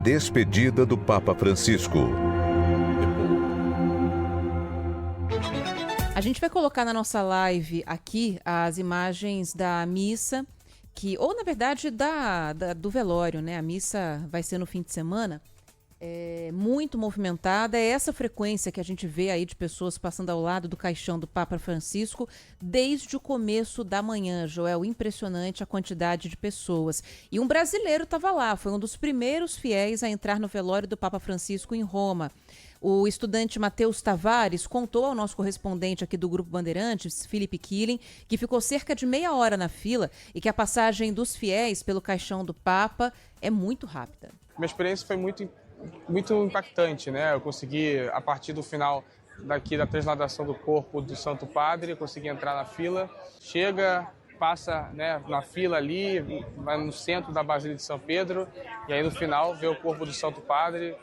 Despedida do Papa Francisco. A gente vai colocar na nossa live aqui as imagens da missa, ou na verdade do velório, né? A missa vai ser no fim de semana. É muito movimentada, é essa frequência que a gente vê aí de pessoas passando ao lado do caixão do Papa Francisco desde o começo da manhã, Joel. Impressionante a quantidade de pessoas. E um brasileiro estava lá, foi um dos primeiros fiéis a entrar no velório do Papa Francisco em Roma. O estudante Matheus Tavares contou ao nosso correspondente aqui do Grupo Bandeirantes, Felipe Killing, que ficou cerca de meia hora na fila e que a passagem dos fiéis pelo caixão do Papa é muito rápida. Minha experiência foi muito impactante, né? Eu consegui, a partir do final daqui da transladação do corpo do Santo Padre, eu consegui entrar na fila, passa, né, na fila ali, vai no centro da Basílica de São Pedro, e aí no final vê o corpo do Santo Padre,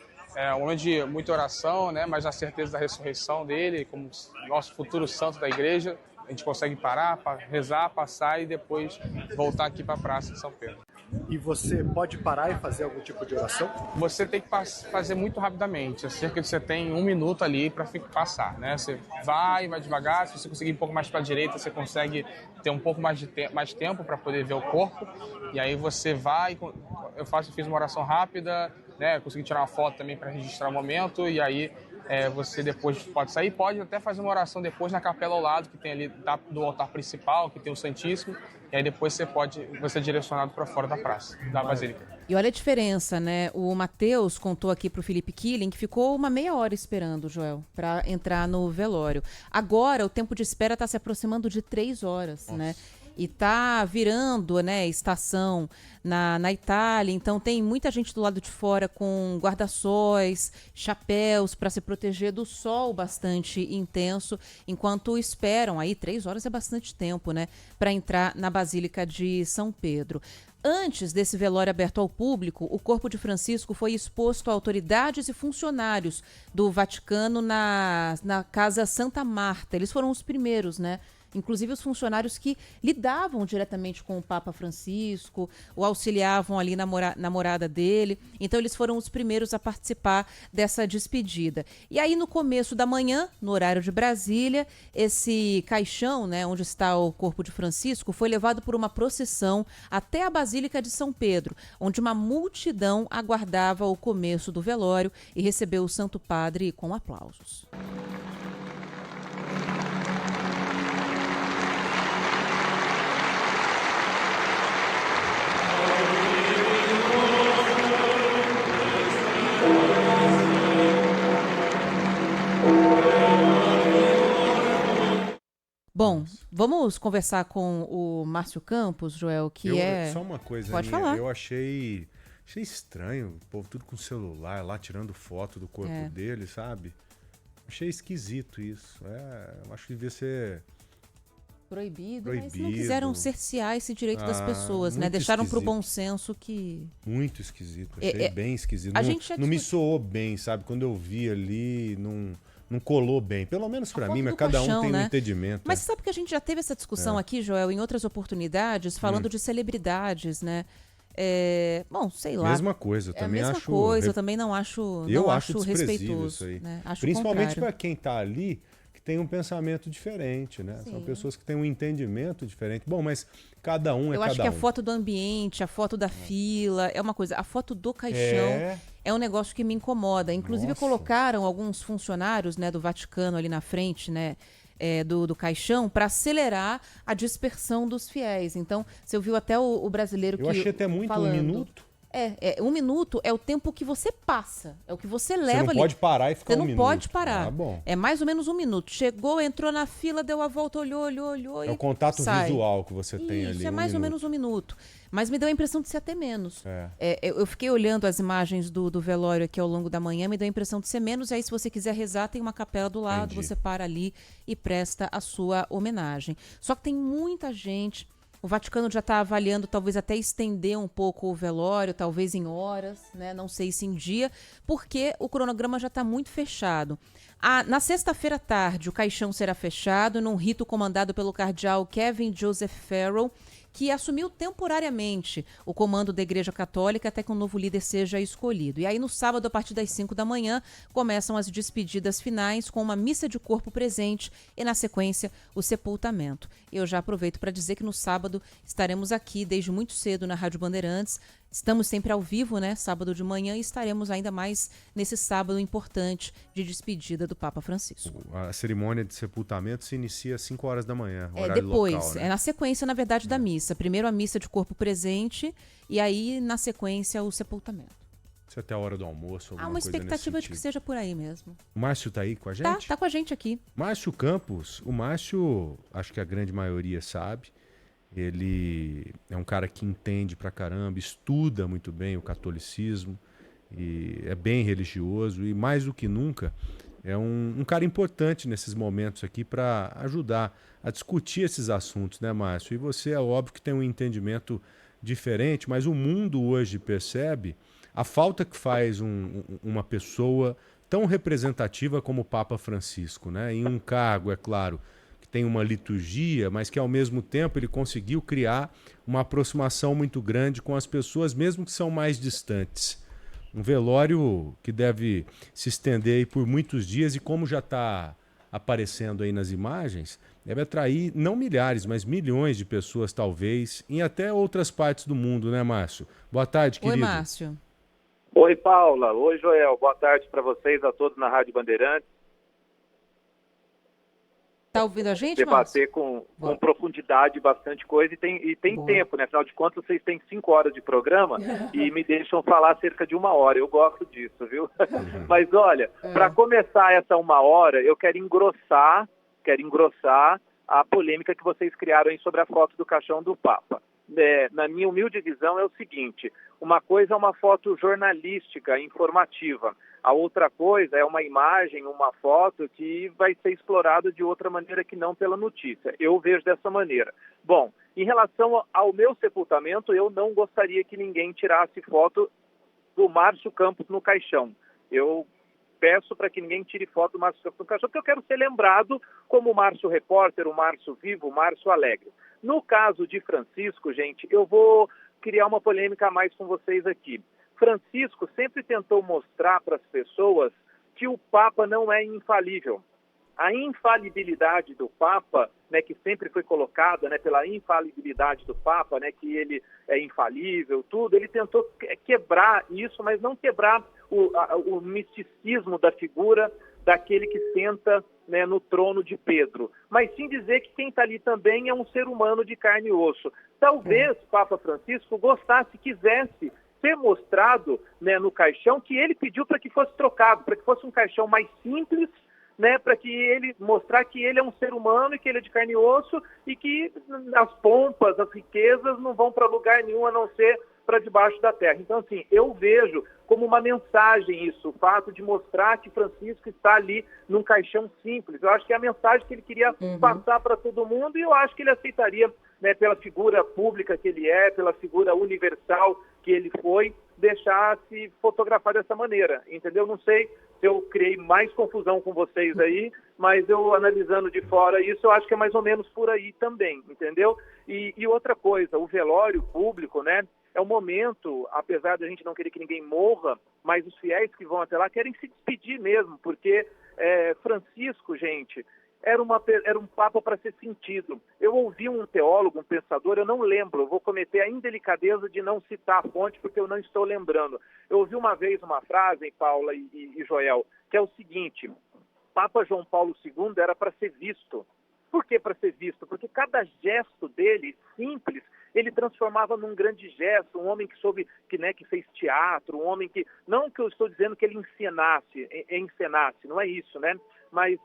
onde muita oração, né, mas a certeza da ressurreição dele, como nosso futuro santo da igreja. A gente consegue parar, rezar, passar e depois voltar aqui para a Praça de São Pedro. E você pode parar e fazer algum tipo de oração? Você tem que fazer muito rapidamente. Você tem 1 minuto ali para passar, né? Você vai devagar. Se você conseguir ir um pouco mais para a direita, você consegue ter um pouco mais tempo para poder ver o corpo. E aí você vai. Fiz uma oração rápida, né? Consegui tirar uma foto também para registrar o momento. E aí você depois pode sair, pode até fazer uma oração depois na capela ao lado, que tem ali do altar principal, que tem o Santíssimo, e aí depois você é direcionado para fora da praça, da Basílica. E olha a diferença, né? O Matheus contou aqui pro Felipe Killing que ficou uma meia hora esperando, Joel, para entrar no velório. Agora o tempo de espera está se aproximando de 3 horas, Nossa. Né? E tá virando, né, estação na Itália, então tem muita gente do lado de fora com guarda-sóis, chapéus para se proteger do sol bastante intenso, enquanto esperam, aí 3 horas é bastante tempo, né, para entrar na Basílica de São Pedro. Antes desse velório aberto ao público, o corpo de Francisco foi exposto a autoridades e funcionários do Vaticano na Casa Santa Marta. Eles foram os primeiros, né? Inclusive os funcionários que lidavam diretamente com o Papa Francisco, o auxiliavam ali na morada dele. Então eles foram os primeiros a participar dessa despedida. E aí no começo da manhã, no horário de Brasília, esse caixão, né, onde está o corpo de Francisco, foi levado por uma procissão até a Basílica de São Pedro, onde uma multidão aguardava o começo do velório e recebeu o Santo Padre com aplausos. Bom, vamos conversar com o Márcio Campos, Joel, Só uma coisa, Pode falar. Eu achei estranho, o povo tudo com celular lá, tirando foto do corpo dele, sabe? Achei esquisito isso. Eu acho que devia ser proibido, mas não quiseram cercear esse direito das pessoas, né? Deixaram pro bom senso que... Muito esquisito, achei bem esquisito. Não me soou bem, sabe? Quando eu vi ali, não colou bem. Pelo menos para mim, mas cada um tem um entendimento. Mas sabe que a gente já teve essa discussão aqui, Joel, em outras oportunidades, falando de celebridades, né? Bom, sei lá. Mesma coisa, eu também acho... Mesma coisa, eu também não acho respeitoso. Isso aí. Né? Acho principalmente para quem tá ali, que tem um pensamento diferente, né? Sim. São pessoas que têm um entendimento diferente. Bom, mas cada um é cada um. Eu acho que a foto do ambiente, a foto da fila, é uma coisa. A foto do caixão é um negócio que me incomoda. Inclusive, colocaram alguns funcionários, né, do Vaticano ali na frente, né? Do caixão para acelerar a dispersão dos fiéis. Então, você ouviu até o brasileiro que achei até muito falando. 1 minuto. 1 minuto é o tempo que você passa, é o que você leva ali. Você não pode parar e ficar 1 minuto. Você não pode parar. Bom. É mais ou menos 1 minuto. Chegou, entrou na fila, deu a volta, olhou É o contato visual que você tem ali. Isso, é mais ou menos 1 minuto. Mas me deu a impressão de ser até menos. Eu fiquei olhando as imagens do velório aqui ao longo da manhã, me deu a impressão de ser menos. E aí, se você quiser rezar, tem uma capela do lado, você para ali e presta a sua homenagem. Só que tem muita gente. O Vaticano já está avaliando talvez até estender um pouco o velório, talvez em horas, né? Não sei se em dia, porque o cronograma já está muito fechado. Na sexta-feira à tarde, o caixão será fechado num rito comandado pelo cardeal Kevin Joseph Farrell, que assumiu temporariamente o comando da Igreja Católica até que um novo líder seja escolhido. E aí, no sábado, a partir das 5 da manhã, começam as despedidas finais com uma missa de corpo presente e, na sequência, o sepultamento. Eu já aproveito para dizer que no sábado estaremos aqui desde muito cedo na Rádio Bandeirantes. Estamos sempre ao vivo, né? Sábado de manhã, e estaremos ainda mais nesse sábado importante de despedida do Papa Francisco. A cerimônia de sepultamento se inicia às 5 horas da manhã, horário depois, local, né? é na sequência, na verdade, da missa. Primeiro a missa de corpo presente e aí, na sequência, o sepultamento. Isso até a hora do almoço, alguma Há uma coisa expectativa nesse de que sentido. seja por aí mesmo. O Márcio tá aí com a gente? Tá com a gente aqui. Márcio Campos, o Márcio, acho que a grande maioria sabe, ele é um cara que entende pra caramba, estuda muito bem o catolicismo, e é bem religioso e mais do que nunca é um cara importante nesses momentos aqui para ajudar a discutir esses assuntos, né, Márcio? E você, é óbvio que tem um entendimento diferente, mas o mundo hoje percebe a falta que faz uma pessoa tão representativa como o Papa Francisco, né? Em um cargo, é claro, que tem uma liturgia, mas que ao mesmo tempo ele conseguiu criar uma aproximação muito grande com as pessoas, mesmo que são mais distantes. Um velório que deve se estender aí por muitos dias e, como já está aparecendo aí nas imagens, deve atrair não milhares, mas milhões de pessoas, talvez, em até outras partes do mundo, né, Márcio? Boa tarde, querido. Oi, Márcio. Oi, Paula. Oi, Joel. Boa tarde para vocês, a todos na Rádio Bandeirantes. Tá ouvindo a gente, Márcio? Debater com profundidade bastante coisa e tem tempo, né? Afinal de contas, vocês têm 5 horas de programa e me deixam falar cerca de 1 hora. Eu gosto disso, viu? Mas olha, para começar essa 1 hora, eu quero engrossar a polêmica que vocês criaram aí sobre a foto do caixão do Papa. Na minha humilde visão é o seguinte: uma coisa é uma foto jornalística, informativa, a outra coisa é uma imagem, uma foto que vai ser explorada de outra maneira que não pela notícia. Eu vejo dessa maneira. Bom, em relação ao meu sepultamento, eu não gostaria que ninguém tirasse foto do Márcio Campos no caixão. Eu peço para que ninguém tire foto do Márcio Campos no caixão, porque eu quero ser lembrado como o Márcio repórter, o Márcio vivo, o Márcio alegre. No caso de Francisco, gente, eu vou criar uma polêmica a mais com vocês aqui. Francisco sempre tentou mostrar para as pessoas que o Papa não é infalível. A infalibilidade do Papa, né, que sempre foi colocada, né, pela infalibilidade do Papa, né, que ele é infalível, tudo, ele tentou quebrar isso, mas não quebrar o misticismo da figura daquele que senta, né, no trono de Pedro, mas sim dizer que quem está ali também é um ser humano de carne e osso. Talvez Papa Francisco gostasse, quisesse ser mostrado, né, no caixão que ele pediu para que fosse trocado, para que fosse um caixão mais simples, né, para que ele mostrar que ele é um ser humano e que ele é de carne e osso e que as pompas, as riquezas não vão para lugar nenhum a não ser para debaixo da terra. Então, assim, eu vejo como uma mensagem isso, o fato de mostrar que Francisco está ali num caixão simples. Eu acho que é a mensagem que ele queria passar para todo mundo e eu acho que ele aceitaria, né, pela figura pública que ele é, pela figura universal que ele foi, deixar se fotografar dessa maneira, entendeu? Não sei se eu criei mais confusão com vocês aí, mas eu analisando de fora isso, eu acho que é mais ou menos por aí também, entendeu? E outra coisa, o velório público, né, é um momento, apesar de a gente não querer que ninguém morra, mas os fiéis que vão até lá querem se despedir mesmo, porque Francisco, gente, era um Papa para ser sentido. Eu ouvi um teólogo, um pensador, eu não lembro, eu vou cometer a indelicadeza de não citar a fonte porque eu não estou lembrando. Eu ouvi uma vez uma frase, Paula e Joel, que é o seguinte: Papa João Paulo II era para ser visto. Por que para ser visto? Porque cada gesto dele, simples, ele transformava num grande gesto, um homem que soube, que fez teatro, um homem que, não que eu estou dizendo que ele encenasse, não é isso, né? Mas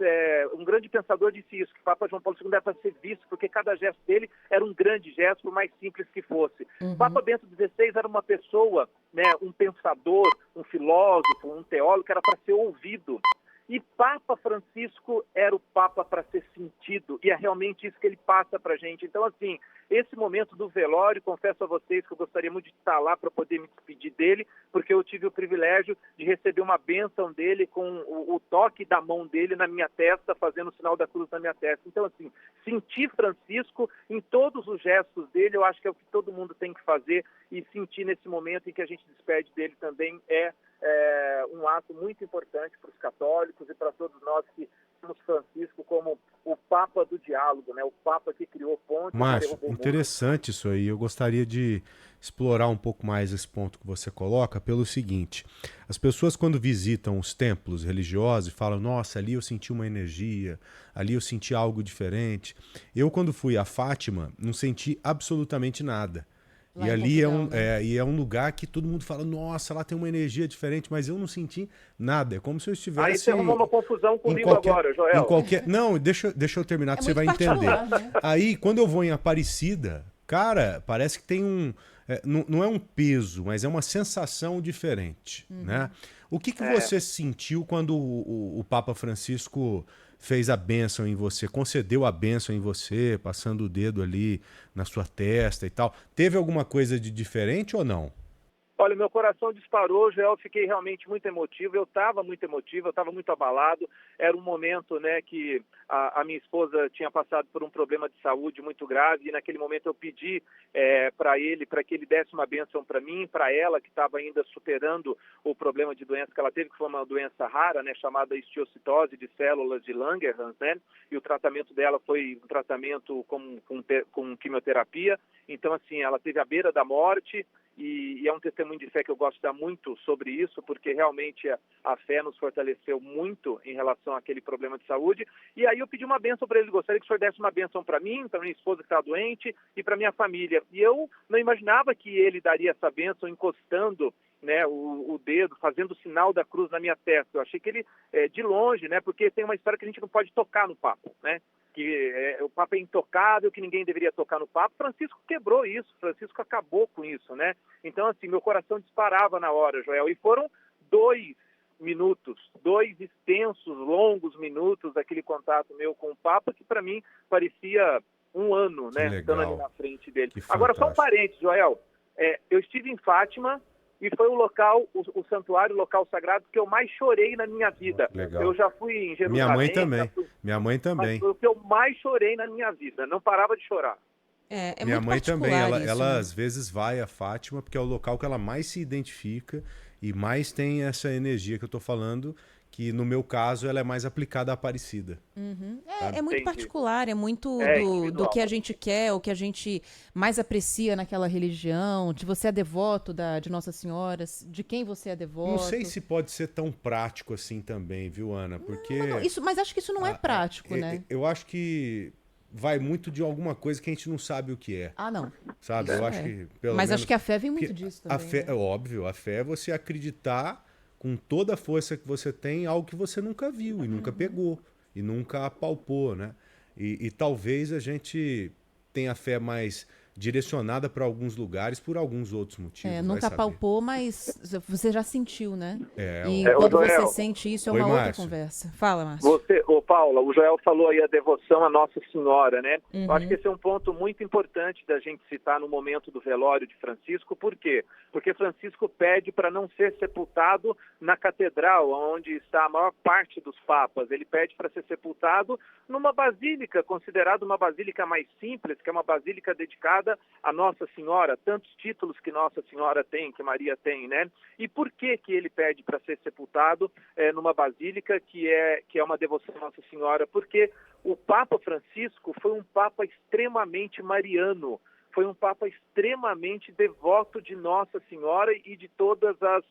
um grande pensador disse isso, que o Papa João Paulo II era para ser visto, porque cada gesto dele era um grande gesto, por mais simples que fosse. O Papa Bento XVI era uma pessoa, né, um pensador, um filósofo, um teólogo, que era para ser ouvido. E Papa Francisco era o Papa para ser sentido, e é realmente isso que ele passa para a gente. Então, assim, esse momento do velório, confesso a vocês que eu gostaria muito de estar lá para poder me despedir dele, porque eu tive o privilégio de receber uma bênção dele com o toque da mão dele na minha testa, fazendo o sinal da cruz na minha testa. Então, assim, sentir Francisco em todos os gestos dele, eu acho que é o que todo mundo tem que fazer, e sentir nesse momento em que a gente despede dele também é um ato muito importante para os católicos e para todos nós que temos Francisco como o Papa do diálogo, né? O Papa que criou pontes. Márcio, interessante isso aí. Eu gostaria de explorar um pouco mais esse ponto que você coloca pelo seguinte: as pessoas quando visitam os templos religiosos e falam, nossa, ali eu senti uma energia, ali eu senti algo diferente. Eu, quando fui a Fátima, não senti absolutamente nada. Lá e ali é um lugar que todo mundo fala, nossa, lá tem uma energia diferente, mas eu não senti nada. É como se eu estivesse... Aí você arrumou uma confusão comigo agora, Joel. Não, deixa eu terminar que você vai entender. Né? Aí, quando eu vou em Aparecida, cara, parece que tem um... não é um peso, mas é uma sensação diferente. Né? O que você sentiu quando o Papa Francisco fez a bênção em você, concedeu a bênção em você, passando o dedo ali na sua testa e tal? Teve alguma coisa de diferente ou não? Olha, meu coração disparou, Joel, fiquei realmente muito emotivo, eu estava muito emotivo, eu estava muito abalado, era um momento, né, que a minha esposa tinha passado por um problema de saúde muito grave, e naquele momento eu pedi para ele, para que ele desse uma bênção para mim, para ela, que estava ainda superando o problema de doença que ela teve, que foi uma doença rara, né, chamada histiocytose de células de Langerhans, né, e o tratamento dela foi um tratamento com quimioterapia. Então, assim, ela teve à beira da morte, e é um testemunho de fé que eu gosto de dar muito sobre isso, porque realmente a fé nos fortaleceu muito em relação àquele problema de saúde. E aí eu pedi uma bênção para ele, gostaria que o senhor desse uma bênção para mim, para minha esposa que está doente e para minha família. E eu não imaginava que ele daria essa bênção encostando, né, o dedo, fazendo o sinal da cruz na minha testa. Eu achei que ele, de longe, né, porque tem uma história que a gente não pode tocar no Papa, né? Que o Papa é intocável, que ninguém deveria tocar no Papa. Francisco quebrou isso, Francisco acabou com isso, né? Então, assim, meu coração disparava na hora, Joel, e foram 2 minutos, 2 extensos, longos minutos daquele contato meu com o Papa, que para mim parecia um ano, né, estando ali na frente dele. Agora, só um parênteses, Joel, eu estive em Fátima, e foi o local, o santuário, o local sagrado que eu mais chorei na minha vida. Legal. Eu já fui em Jerusalém. Minha mãe também. Mas foi o que eu mais chorei na minha vida. Não parava de chorar. Minha mãe também. Ela né? às vezes vai a Fátima, porque é o local que ela mais se identifica e mais tem essa energia que eu tô falando, que no meu caso ela é mais aplicada à Aparecida. É muito particular, é muito do que a gente quer, o que a gente mais aprecia naquela religião, de você é devoto de Nossa Senhora, de quem você é devoto. Não sei se pode ser tão prático assim também, viu, Ana? Porque... Mas acho que isso não é prático, né? Eu acho que vai muito de alguma coisa que a gente não sabe o que é. Ah, não. Sabe? Isso eu acho que pelo Mas menos... acho que a fé vem muito disso também. A fé, é óbvio, a fé é você acreditar com toda a força que você tem, algo que você nunca viu e nunca pegou e nunca apalpou, né? E talvez a gente tenha fé mais direcionada para alguns lugares por alguns outros motivos. Nunca palpou, mas você já sentiu, né? E Joel, quando você sente isso, é uma outra Márcio. conversa. Fala, Márcio. Paula, o Joel falou aí a devoção à Nossa Senhora, né? Eu acho que esse é um ponto muito importante da gente citar no momento do velório de Francisco. Por quê? Porque Francisco pede para não ser sepultado na catedral, onde está a maior parte dos papas. Ele pede para ser sepultado numa basílica, considerada uma basílica mais simples, que é uma basílica dedicada a Nossa Senhora, tantos títulos que Nossa Senhora tem, que Maria tem, né? E por que ele pede para ser sepultado numa basílica que é uma devoção a Nossa Senhora? Porque o Papa Francisco foi um Papa extremamente mariano, foi um Papa extremamente devoto de Nossa Senhora e de todas as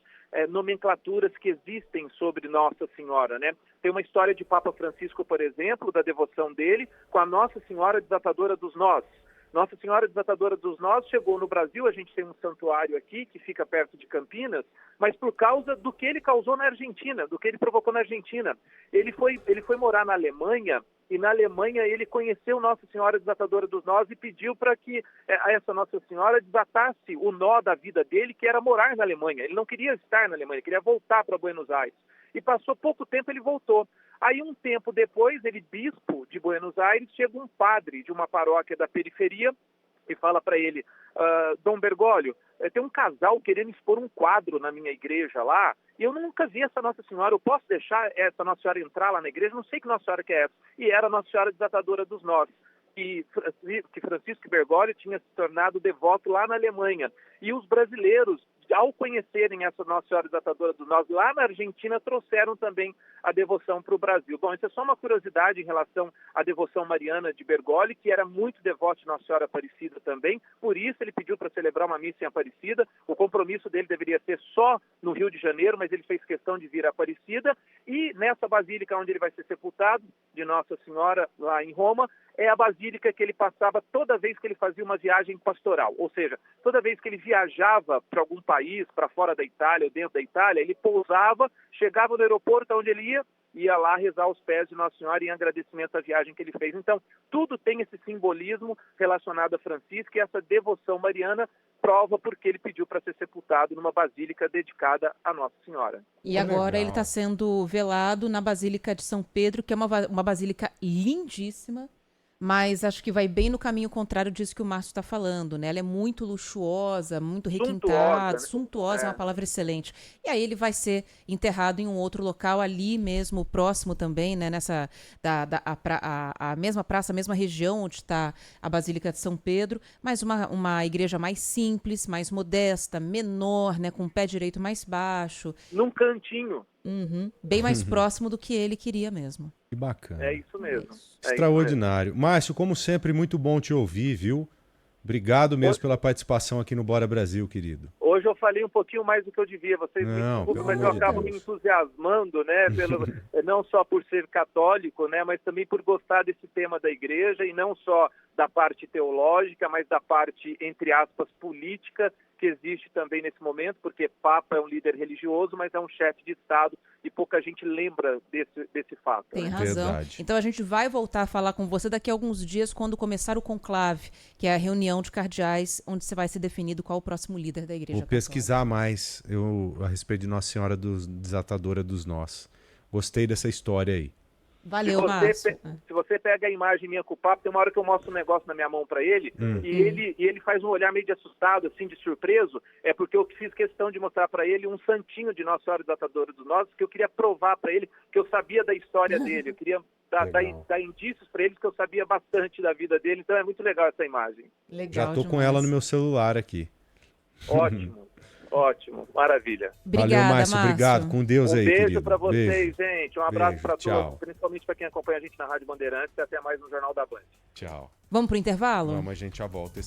nomenclaturas que existem sobre Nossa Senhora, né? Tem uma história de Papa Francisco, por exemplo, da devoção dele com a Nossa Senhora Desatadora dos Nós. Nossa Senhora Desatadora dos Nós chegou no Brasil, a gente tem um santuário aqui que fica perto de Campinas, mas por causa do que ele causou na Argentina, do que ele provocou na Argentina. Ele foi morar na Alemanha, e na Alemanha ele conheceu Nossa Senhora Desatadora dos Nós e pediu para que essa Nossa Senhora desatasse o nó da vida dele, que era morar na Alemanha. Ele não queria estar na Alemanha, ele queria voltar para Buenos Aires. e passou pouco tempo, ele voltou. Aí, um tempo depois, ele, bispo de Buenos Aires, chega um padre de uma paróquia da periferia e fala para ele, Dom Bergoglio, tem um casal querendo expor um quadro na minha igreja lá, e eu nunca vi essa Nossa Senhora, eu posso deixar essa Nossa Senhora entrar lá na igreja? Não sei que Nossa Senhora que é essa. E era a Nossa Senhora Desatadora dos Nós. Que Francisco Bergoglio tinha se tornado devoto lá na Alemanha. E os brasileiros, ao conhecerem essa Nossa Senhora Desatadora dos Nós lá na Argentina, trouxeram também a devoção para o Brasil. Bom, isso é só uma curiosidade em relação à devoção mariana de Bergoglio, que era muito devoto de Nossa Senhora Aparecida também, por isso ele pediu para celebrar uma missa em Aparecida. O compromisso dele deveria ser só no Rio de Janeiro, mas ele fez questão de vir a Aparecida, e nessa basílica onde ele vai ser sepultado, de Nossa Senhora, lá em Roma, é a basílica que ele passava toda vez que ele fazia uma viagem pastoral, ou seja, toda vez que ele viajava para algum país, para fora da Itália ou dentro da Itália, ele pousava, chegava no aeroporto onde ele ia lá rezar aos pés de Nossa Senhora em agradecimento à viagem que ele fez. Então, tudo tem esse simbolismo relacionado a Francisco, e essa devoção mariana prova porque ele pediu para ser sepultado numa basílica dedicada a Nossa Senhora. E agora ele está sendo velado na Basílica de São Pedro, que é uma basílica lindíssima, mas acho que vai bem no caminho contrário disso que o Márcio está falando, né? Ela é muito luxuosa, muito requintada, suntuosa, é uma palavra excelente. E aí ele vai ser enterrado em um outro local ali mesmo, próximo também, né? Nessa a mesma praça, a mesma região onde está a Basílica de São Pedro, mas uma igreja mais simples, mais modesta, menor, né? Com o pé direito mais baixo. Num cantinho. Bem mais próximo do que ele queria mesmo. Que bacana. É isso mesmo. Extraordinário. Márcio, como sempre, muito bom te ouvir, viu? Obrigado mesmo pela participação aqui no Bora Brasil, querido. Hoje eu falei um pouquinho mais do que eu devia, vocês me desculpem, mas eu acabo me entusiasmando, né? Não só por ser católico, né? Mas também por gostar desse tema da igreja, e não só da parte teológica, mas da parte, entre aspas, política, que existe também nesse momento, porque Papa é um líder religioso, mas é um chefe de Estado, e pouca gente lembra desse fato. Tem razão. Verdade. Então a gente vai voltar a falar com você daqui a alguns dias, quando começar o conclave, que é a reunião de cardeais, onde você vai ser definido qual o próximo líder da Igreja Vou pesquisar mais a respeito de Nossa Senhora Desatadora dos Nós. Gostei dessa história aí. Valeu, Márcio. Se você pega a imagem minha com o Papa, tem uma hora que eu mostro um negócio na minha mão para ele, e ele faz um olhar meio de assustado, assim, de surpreso, é porque eu fiz questão de mostrar para ele um santinho de Nossa Senhora Desatadora dos Nós, que eu queria provar para ele que eu sabia da história dele, eu queria dar indícios para ele que eu sabia bastante da vida dele, então é muito legal essa imagem. Legal. Já tô demais. com ela no meu celular aqui. Ótimo. Ótimo, maravilha. Obrigada, Valeu, Márcio. Márcio. Obrigado. Com Deus aí, querido. Um beijo para vocês, gente. Um abraço para Tchau. todos, principalmente para quem acompanha a gente na Rádio Bandeirantes, e até mais no Jornal da Band. Tchau. Vamos pro intervalo? Vamos, a gente já volta.